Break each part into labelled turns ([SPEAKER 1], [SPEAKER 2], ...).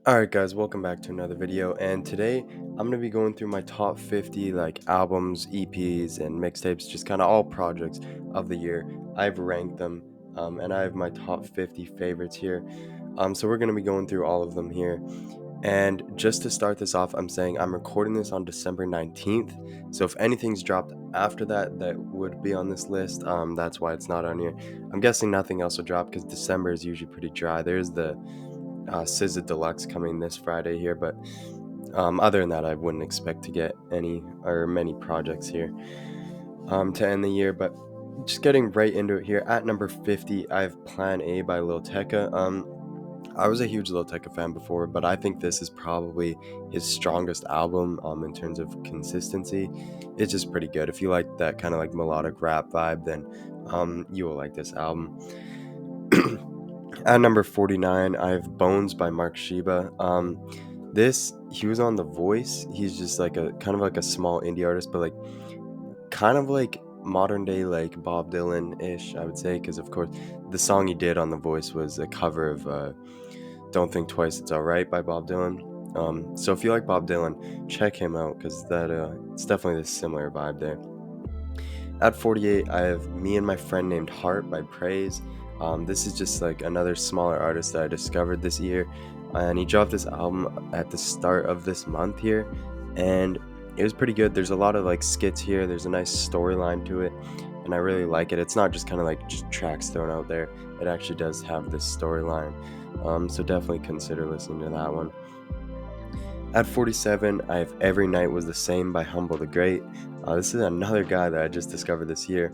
[SPEAKER 1] Alright guys, welcome back to another video, and today I'm going to be going through my top 50 albums, EPs, and mixtapes, just kind of all projects of the year. I've ranked them, and I have my top 50 favorites here. So we're going to be going through all of them here. And just to start this off, I'm saying I'm recording this on December 19th. So if anything's dropped after that, that would be on this list. That's why it's not on here. I'm guessing nothing else will drop because December is usually pretty dry. There's the SZA Deluxe coming this Friday here, but other than that, I wouldn't expect to get any or many projects here to end the year. But just getting right into it here, at number 50, I have Plan A by Lil Tecca. I was a huge Lil Tecca fan before, but I think this is probably his strongest album in terms of consistency. It's just pretty good. If you like that kind of like melodic rap vibe, then you will like this album. At number 49, I have Bones by Mark Sheba. This he was on The Voice. He's just like a kind of like a small indie artist, but like kind of like modern day like Bob Dylan ish, I would say, because of course the song he did on The Voice was a cover of "Don't Think Twice, It's Alright" by Bob Dylan. So if you like Bob Dylan, check him out because that it's definitely this similar vibe there. At 48, I have Me and My Friend Named Heart by Praise. This is just like another smaller artist that I discovered this year, and he dropped this album at the start of this month here, and it was pretty good. There's a lot of like skits here. There's a nice storyline to it, and I really like it. It's not just kind of like just tracks thrown out there. It actually does have this storyline, so definitely consider listening to that one. At 47, I have Every Night Was the Same by Humble the Great. This is another guy that I just discovered this year.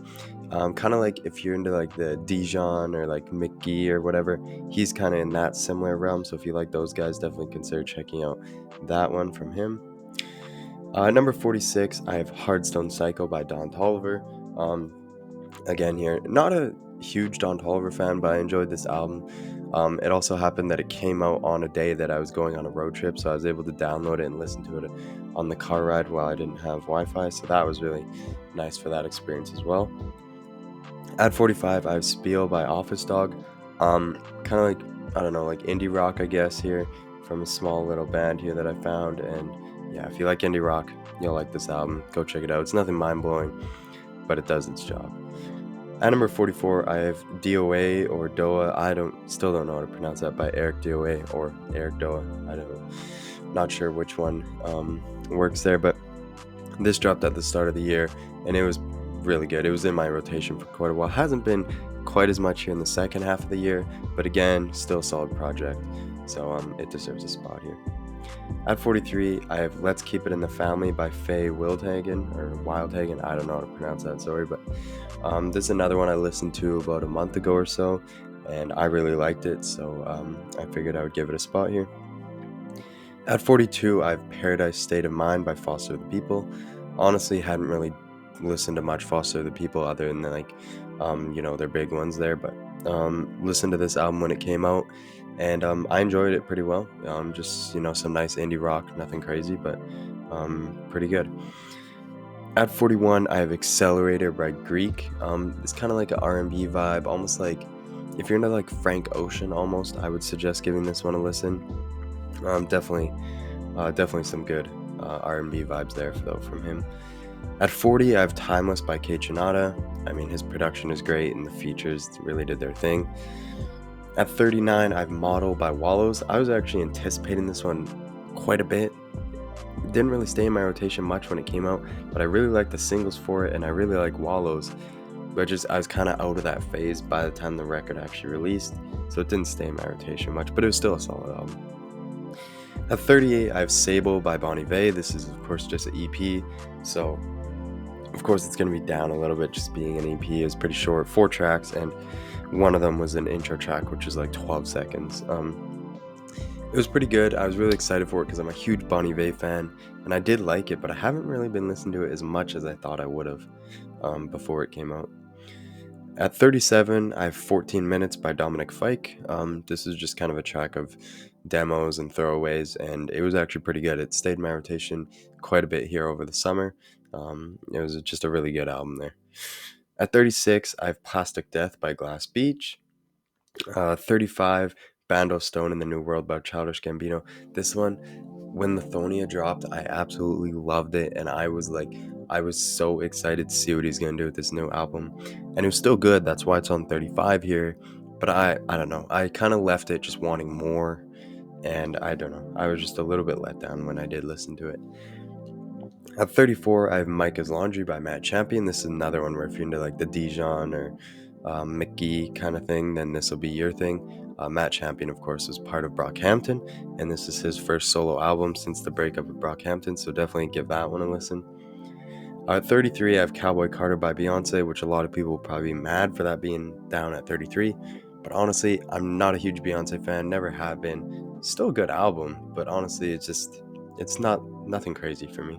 [SPEAKER 1] Kind of like if you're into like the Dijon or like McGee or whatever, he's kind of in that similar realm. So if you like those guys, definitely consider checking out that one from him. Number 46, I have Hardstone Psycho by Don Toliver. Again, here, not a huge Don Toliver fan, but I enjoyed this album. It also happened that it came out on a day that I was going on a road trip, so I was able to download it and listen to it on the car ride while I didn't have Wi-Fi, so that was really nice for that experience as well. At 45, I have Spiel by Office Dog. Kind of like, I don't know, like indie rock, I guess, here from a small little band here that I found. And yeah, if you like indie rock, you'll like this album. Go check it out. It's nothing mind-blowing, but it does its job. At number 44, I have DOA or Doa. I still don't know how to pronounce that, by Eric DOA or Eric Doa. I don't know. Not sure which one works there, but this dropped at the start of the year, and it was really good. It was in my rotation for quite a while. Hasn't been quite as much here in the second half of the year, but again, still a solid project. So it deserves a spot here. At 43, I have Let's Keep It in the Family by Faye Wildhagen, or Wildhagen, I don't know how to pronounce that, sorry, but this is another one I listened to about a month ago or so, and I really liked it, so I figured I would give it a spot here. At 42, I have Paradise State of Mind by Foster the People. Honestly, hadn't really listened to much Foster the People other than their big ones there, but listened to this album when it came out, and I enjoyed it pretty well. Just some nice indie rock, nothing crazy, but pretty good. At 41, I have Accelerator by Greek. It's kind of like an R&B vibe, almost like if you're into like Frank Ocean almost, I would suggest giving this one a listen. Definitely some good R&B vibes there though from him. At 40, I have Timeless by Kate Chinada. I mean, his production is great and the features really did their thing. At 39, I have Model by Wallows. I was actually anticipating this one quite a bit. It didn't really stay in my rotation much when it came out, but I really like the singles for it, and I really like Wallows. But I was kind of out of that phase by the time the record actually released, so it didn't stay in my rotation much, but it was still a solid album. At 38, I have Sable by Bon Iver. This is, of course, just an EP, so of course it's going to be down a little bit just being an EP. It was pretty short, 4 tracks, and one of them was an intro track, which is like 12 seconds. It was pretty good. I was really excited for it because I'm a huge Bon Iver fan, and I did like it, but I haven't really been listening to it as much as I thought I would have before it came out. At 37, I have 14 Minutes by Dominic Fike. This is just kind of a track of demos and throwaways, and it was actually pretty good. It stayed in my rotation quite a bit here over the summer. It was just a really good album there. At 36, I have Plastic Death by Glass Beach. 35, Bando Stone in the New World by Childish Gambino. This one, when Lithonia dropped, I absolutely loved it, and I was so excited to see what he's gonna do with this new album, and it was still good. That's why it's on 35 here. But I don't know. I kind of left it just wanting more, and I don't know. I was just a little bit let down when I did listen to it. At 34, I have Micah's Laundry by Matt Champion. This is another one where if you're into like the Dijon or McGee kind of thing, then this will be your thing. Matt Champion, of course, is part of Brockhampton, and this is his first solo album since the breakup of Brockhampton, so definitely give that one a listen. At 33, I have Cowboy Carter by Beyonce, which a lot of people will probably be mad for that being down at 33. But honestly, I'm not a huge Beyonce fan, never have been. Still a good album, but honestly, it's nothing crazy for me.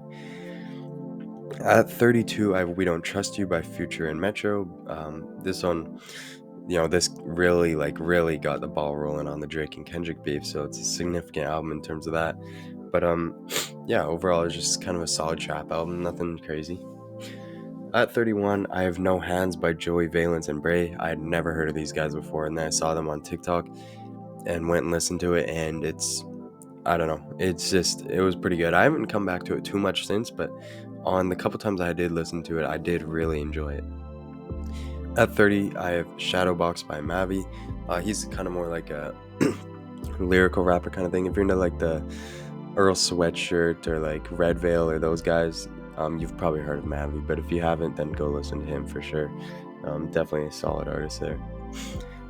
[SPEAKER 1] At 32, I have We Don't Trust You by Future and Metro. This one, this really got the ball rolling on the Drake and Kendrick beef, so it's a significant album in terms of that. But yeah, overall, it's just kind of a solid trap album, nothing crazy. At 31, I have No Hands by Joey Valence and Bray. I had never heard of these guys before, and then I saw them on TikTok and went and listened to it, and I don't know, it was pretty good. I haven't come back to it too much since, but on the couple times I did listen to it, I did really enjoy it. At 30, I have Shadowbox by Mavi. He's kind of more like a lyrical rapper kind of thing. If you're into like the Earl Sweatshirt or like Red Veil or those guys, you've probably heard of Mavi, but if you haven't, then go listen to him for sure. Definitely a solid artist there.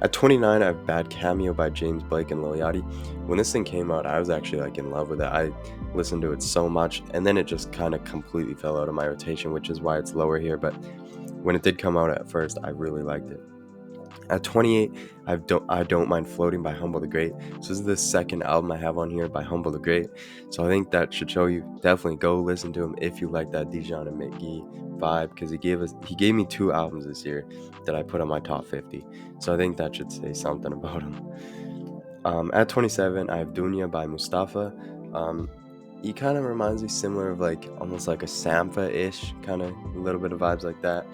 [SPEAKER 1] At 29, I have Bad Cameo by James Blake and Lil Yachty. When this thing came out, I was actually like in love with it. I listened to it so much, and then it just kind of completely fell out of my rotation, which is why it's lower here. But when it did come out at first, I really liked it. At 28, I Don't Mind Floating by Humble the Great. So this is the second album I have on here by Humble the Great. So I think that should show you, definitely go listen to him if you like that Dijon and McGee vibe, because he gave me 2 albums this year that I put on my top 50. So I think that should say something about him. At 27, I have Dunya by Mustafa. He kind of reminds me similar of like almost like a Sampha-ish kind of a little bit of vibes like that.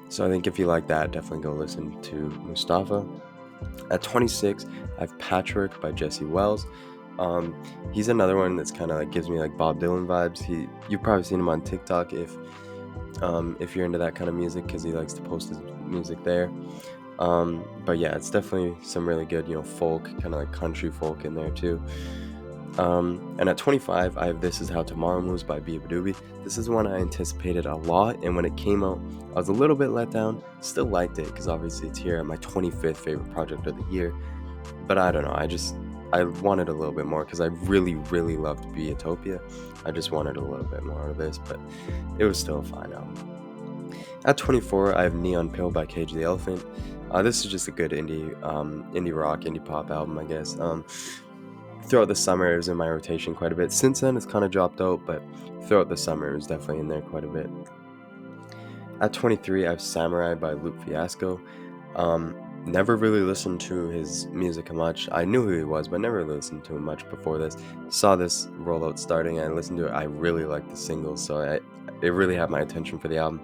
[SPEAKER 1] So I think if you like that, definitely go listen to Mustafa. At 26, I have Patchwork by Jesse Wells. He's another one that's kind of like gives me like Bob Dylan vibes. You've probably seen him on TikTok if you're into that kind of music, because he likes to post his music there. But yeah, it's definitely some really good, folk, kind of like country folk in there too. And at 25, I have This Is How Tomorrow Moves by Biba Doobie. This is one I anticipated a lot, and when it came out, I was a little bit let down. Still liked it, because obviously it's here at my 25th favorite project of the year. But I don't know, I wanted a little bit more, because I really, really loved Beatopia. I just wanted a little bit more of this, but it was still a fine album. At 24, I have Neon Pill by Cage the Elephant. This is just a good indie rock, indie pop album, I guess. Throughout the summer, it was in my rotation quite a bit. Since then, it's kind of dropped out, but throughout the summer, it was definitely in there quite a bit. At 23, I have Samurai by Luke Fiasco. Never really listened to his music much. I knew who he was, but never really listened to him much before this. Saw this rollout starting, I listened to it. I really liked the singles, so it really had my attention for the album.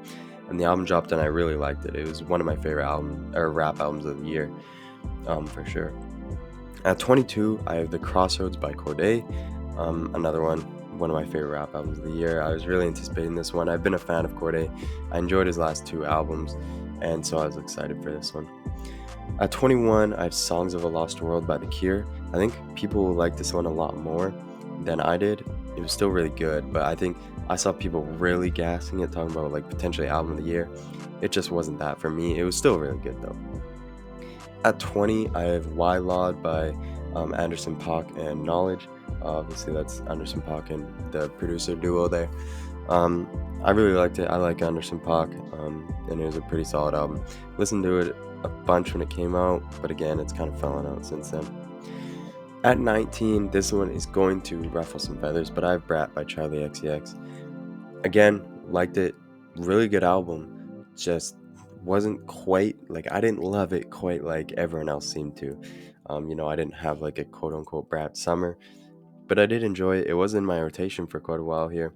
[SPEAKER 1] And the album dropped, and I really liked it. It was one of my favorite rap albums of the year, for sure. At 22, I have The Crossroads by Cordae, another one of my favorite rap albums of the year. I was really anticipating this one. I've been a fan of Cordae. I enjoyed his last 2 albums, and so I was excited for this one. At 21, I have Songs of a Lost World by The Cure. I think people will like this one a lot more than I did. It was still really good, but I think I saw people really gassing it, talking about like potentially album of the year. It just wasn't that for me. It was still really good though. At 20, I have Why Laud by Anderson .Paak and Knowledge. Obviously, that's Anderson .Paak and the producer duo there. I really liked it. I like Anderson .Paak, and it was a pretty solid album. Listened to it a bunch when it came out, but again, it's kind of fallen out since then. At 19, this one is going to ruffle some feathers, but I have Brat by Charlie XCX. Again, liked it. Really good album. Just wasn't quite like, I didn't love it quite like everyone else seemed to. I didn't have like a quote unquote Brat summer, but I did enjoy it. It was in my rotation for quite a while here.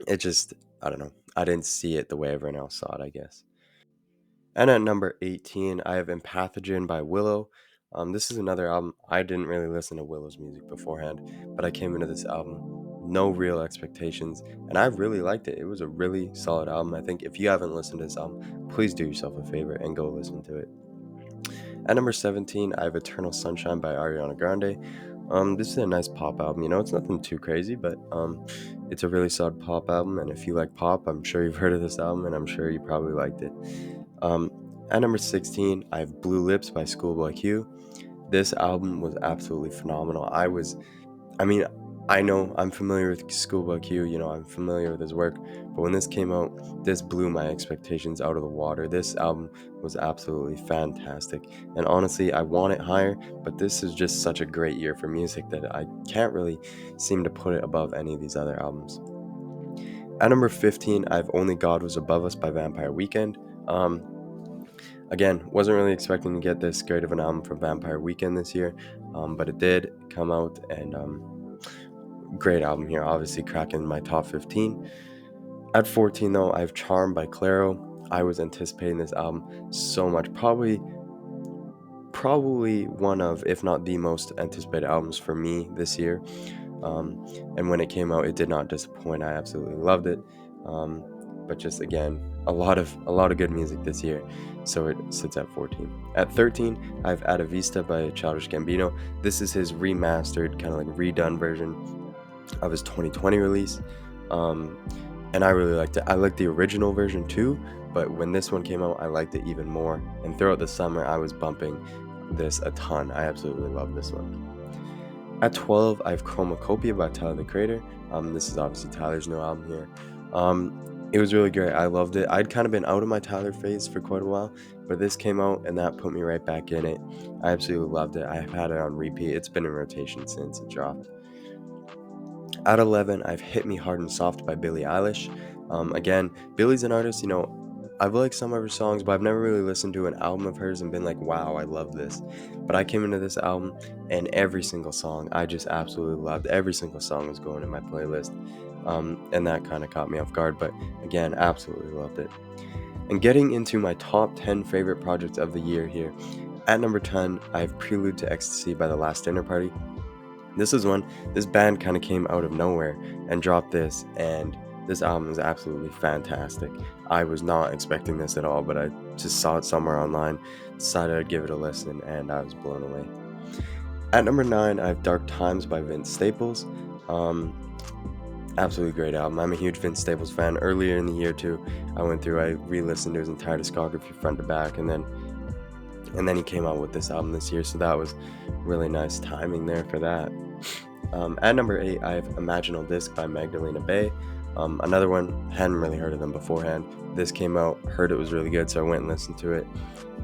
[SPEAKER 1] It just, I don't know, I didn't see it the way everyone else saw it, I guess. And at number 18, I have Empathogen by Willow. This is another album. I didn't really listen to Willow's music beforehand, but I came into this album no real expectations, and I really liked it. It was a really solid album. I think if you haven't listened to this album, please do yourself a favor and go listen to it. At number 17, I have Eternal Sunshine by Ariana Grande. This is a nice pop album. It's nothing too crazy, but it's a really solid pop album. And if you like pop, I'm sure you've heard of this album, and I'm sure you probably liked it. Um, at number 16, I have Blue Lips by Schoolboy Q. This album was absolutely phenomenal. I mean, I know I'm familiar with Schoolboy Q, I'm familiar with his work, but when this came out, this blew my expectations out of the water. This album was absolutely fantastic. And honestly, I want it higher, but this is just such a great year for music that I can't really seem to put it above any of these other albums. At number 15, I have Only God Was Above Us by Vampire Weekend. Again, wasn't really expecting to get this great of an album from Vampire Weekend this year, but it did come out, and great album here, obviously cracking my top 15. At 14, though, I have Charm by Clairo. I was anticipating this album so much. Probably one of, if not the most anticipated albums for me this year. And when it came out, it did not disappoint. I absolutely loved it. But just again, a lot of good music this year, so it sits at 14. At 13, I have Ada Vista by Childish Gambino. This is his remastered, kind of like redone version of his 2020 release, and I really liked it. I liked the original version too, but when this one came out, I liked it even more. And throughout the summer, I was bumping this a ton. I absolutely love this one. At 12, I have Chromacopia by Tyler the Creator. This is obviously Tyler's new album here. It was really great. I loved it. I'd kind of been out of my Tyler phase for quite a while, but this came out and that put me right back in it. I absolutely loved it. I've had it on repeat. It's been in rotation since it dropped. At 11, I've Hit Me Hard and Soft by Billie Eilish. Again, Billie's an artist, I've liked some of her songs, but I've never really listened to an album of hers and been like, wow, I love this. But I came into this album, and every single song I just absolutely loved. Every single song was going in my playlist, and that kind of caught me off guard. But again, absolutely loved it. And getting into my top 10 favorite projects of the year here. At number 10, I have Prelude to Ecstasy by The Last Dinner Party. This band kind of came out of nowhere and dropped this, and this album is absolutely fantastic. I was not expecting this at all, but I just saw it somewhere online, decided I'd give it a listen, and I was blown away. At number 9, I have Dark Times by Vince Staples. Absolutely great album. I'm a huge Vince Staples fan. Earlier in the year too, I re-listened to his entire discography front to back, and then he came out with this album this year, so that was really nice timing there for that. At number 8, I have Imaginal Disc by Magdalena Bay. Another one, hadn't really heard of them beforehand. This came out, heard it was really good, so I went and listened to it,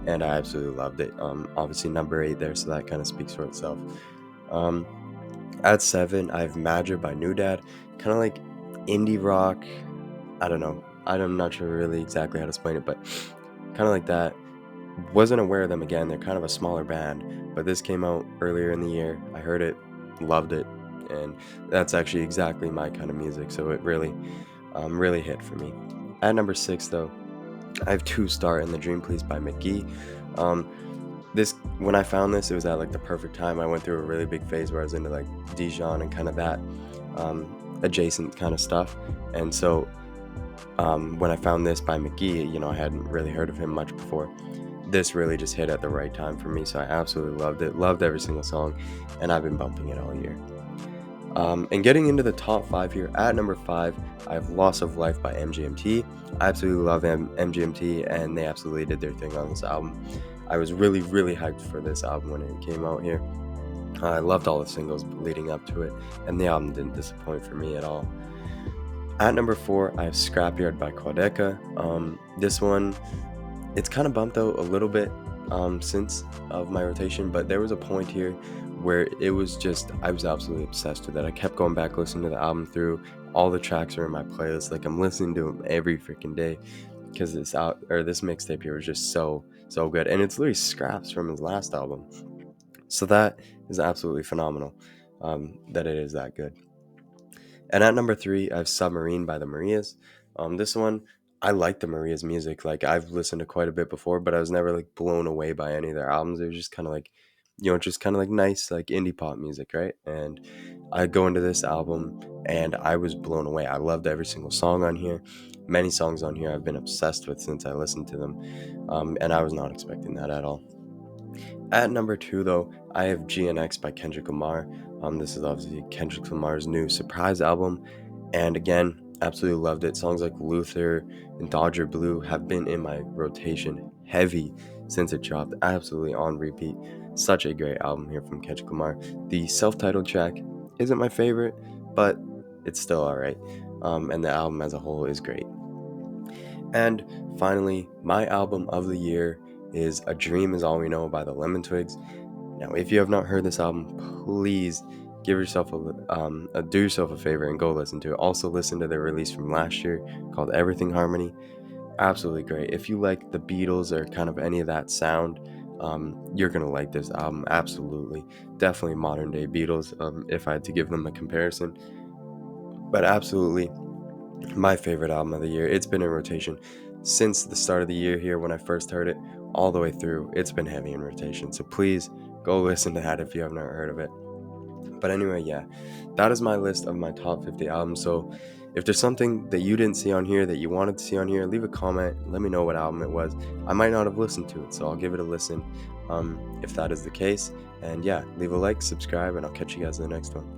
[SPEAKER 1] and I absolutely loved it. Obviously number 8 there, so that kind of speaks for itself. At 7, I have Madra by New Dad, kind of like indie rock. I don't know. I'm not sure really exactly how to explain it, but kind of like that. Wasn't aware of them again. They're kind of a smaller band, but this came out earlier in the year. I heard it, loved it, and that's actually exactly my kind of music, so it really hit for me. At number 6, though, I have Two Star and the Dream Please by McGee. When I found this, it was at like the perfect time. I went through a really big phase where I was into like Dijon and kind of that adjacent kind of stuff, and so when I found this by McGee, I hadn't really heard of him much before. This really just hit at the right time for me, so I absolutely loved it. Loved every single song, and I've been bumping it all year. And getting into the top 5 here, at number 5, I have Loss of Life by MGMT. I absolutely love MGMT, and they absolutely did their thing on this album. I was really, really hyped for this album when it came out here. I loved all the singles leading up to it, and the album didn't disappoint for me at all. At number 4, I have Scrapyard by Quadeca. This one, it's kind of bumped out a little bit since of my rotation, but there was a point here where it was just, I was absolutely obsessed with it. I kept going back listening to the album through. All the tracks are in my playlist. Like, I'm listening to them every freaking day because this mixtape here was just so good, and it's literally scraps from his last album. So that is absolutely phenomenal that it is that good. And at number 3, I have Submarine by the Marias. This one, I like the Marias music. Like, I've listened to quite a bit before, but I was never like blown away by any of their albums. It was just kind of like just kind of like nice, like indie pop music, right? And I go into this album and I was blown away. I loved every single song on here. Many songs on here I've been obsessed with since I listened to them, and I was not expecting that at all. At number two, though, I have GNX by Kendrick Lamar. This is obviously Kendrick Lamar's new surprise album, and again, absolutely loved it. Songs like Luther and Dodger Blue have been in my rotation heavy since it dropped, absolutely on repeat. Such a great album here from Kendrick Lamar. The self-titled track isn't my favorite, but it's still alright. And the album as a whole is great. And finally, my album of the year is A Dream Is All We Know by the Lemon Twigs. Now, if you have not heard this album, please give yourself do yourself a favor and go listen to it. Also, listen to their release from last year called Everything Harmony. Absolutely great. If you like the Beatles or kind of any of that sound, you're gonna like this album. Absolutely, definitely modern day Beatles. If I had to give them a comparison, but absolutely my favorite album of the year. It's been in rotation since the start of the year here when I first heard it, all the way through. It's been heavy in rotation. So please go listen to that if you have not heard of it. But anyway, yeah, that is my list of my top 50 albums. So if there's something that you didn't see on here that you wanted to see on here, leave a comment. Let me know what album it was. I might not have listened to it, so I'll give it a listen if that is the case. And yeah, leave a like, subscribe, and I'll catch you guys in the next one.